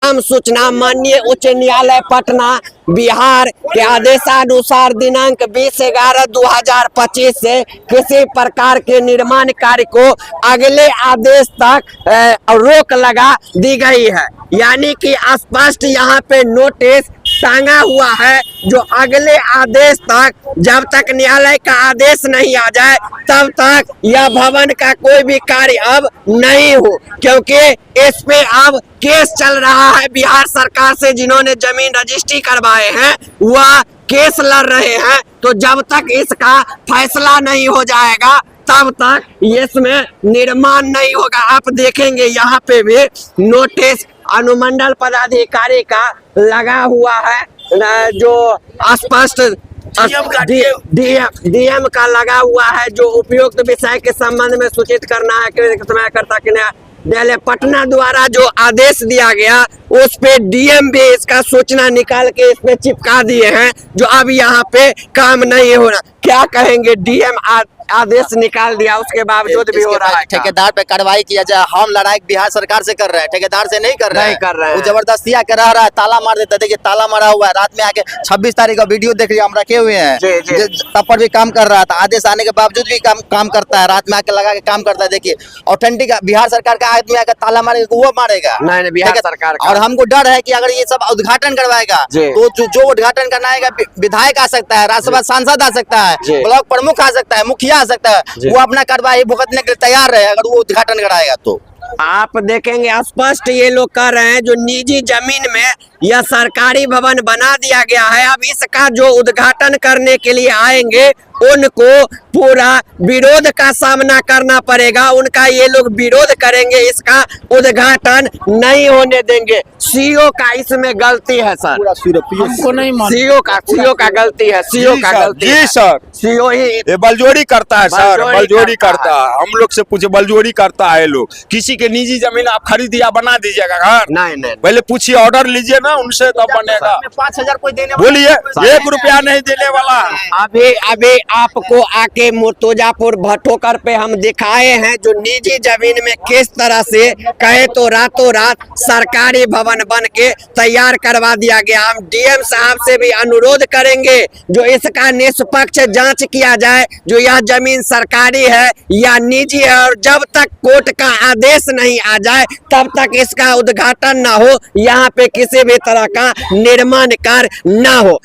हम सूचना माननीय उच्च न्यायालय पटना बिहार के आदेशानुसार दिनांक 20/11/2025 से किसी प्रकार के निर्माण कार्य को अगले आदेश तक रोक लगा दी गई है। यानी कि स्पष्ट यहाँ पे नोटिस टांगा हुआ है जो अगले आदेश तक, जब तक न्यायालय का आदेश नहीं आ जाए तब तक यह भवन का कोई भी कार्य अब नहीं हो, क्योंकि इस पे अब केस चल रहा है बिहार सरकार से। जिन्होंने जमीन रजिस्ट्री करवाए हैं वह केस लड़ रहे हैं। तो जब तक इसका फैसला नहीं हो जाएगा तब तक इसमें निर्माण नहीं होगा। आप देखेंगे यहाँ पे भी नोटिस अनुमंडल पदाधिकारी का लगा हुआ है, जो स्पष्ट डीएम का लगा हुआ है, जो उपयुक्त विषय के संबंध में सूचित करना है। न्यायालय पटना द्वारा जो आदेश दिया गया उस पे डीएम भी इसका सूचना निकाल के इस पे चिपका दिए हैं, जो अब यहाँ पे काम नहीं हो रहा। क्या कहेंगे, डीएम आदेश निकाल दिया उसके बावजूद भी हो रहा है। ठेकेदार पे कार्रवाई किया जाए। हम लड़ाई बिहार सरकार से कर रहे हैं, ठेकेदार से नहीं कर रहे हैं। वो जबरदस्तियां करा रहा है, ताला मार देता है। देखिए ताला मारा हुआ है, रात में आके 26 तारीख का वीडियो देख रहे हम रखे हुए हैं। तब पर भी काम कर रहा था, आदेश आने के बावजूद भी काम करता है, रात में आके लगा के काम करता है। देखिए ऑथेंटिक बिहार सरकार का आदमी आकर ताला मारेगा वो मारेगा नहीं बिहार सरकार का। और हमको डर है कि अगर ये सब उद्घाटन करवाएगा तो जो उद्घाटन करवाएगा विधायक आ सकता है, राज्यसभा सांसद आ सकता है, ब्लॉक प्रमुख आ सकता है, मुखिया आ सकता है, वो अपना कार्रवाई भुगतने के लिए तैयार है अगर वो उद्घाटन कराएगा तो। आप देखेंगे स्पष्ट ये लोग कर रहे हैं जो निजी जमीन में यह सरकारी भवन बना दिया गया है। अब इसका जो उद्घाटन करने के लिए आएंगे उनको पूरा विरोध का सामना करना पड़ेगा। उनका ये लोग विरोध करेंगे, इसका उद्घाटन नहीं होने देंगे। सीओ का इसमें गलती है सर, हमको नहीं सीओ का गलती है, सीओ का गलती जी सर। सीओ ही ये बलजोरी करता है सर, बलजोरी करता है। हम लोग से पूछे, बलजोरी करता है लोग। किसी के निजी जमीन आप खरीद या बना दीजिएगा घर? नहीं, पहले पूछिए, ऑर्डर लीजिए ना उनसे, तब बनेगा। 5000 कोई देने बोलिए, 1 रुपया नहीं देने वाला। अभी आपको आके मुर्तजापुर भटोकर पे हम दिखाए हैं जो निजी जमीन में किस तरह से कहे तो रातों रात सरकारी भवन बन के तैयार करवा दिया गया। हम डीएम साहब से भी अनुरोध करेंगे जो इसका निष्पक्ष जांच किया जाए, जो यह जमीन सरकारी है या निजी है, और जब तक कोर्ट का आदेश नहीं आ जाए तब तक इसका उद्घाटन ना हो, यहाँ पे किसी भी तरह का निर्माण कार्य ना हो।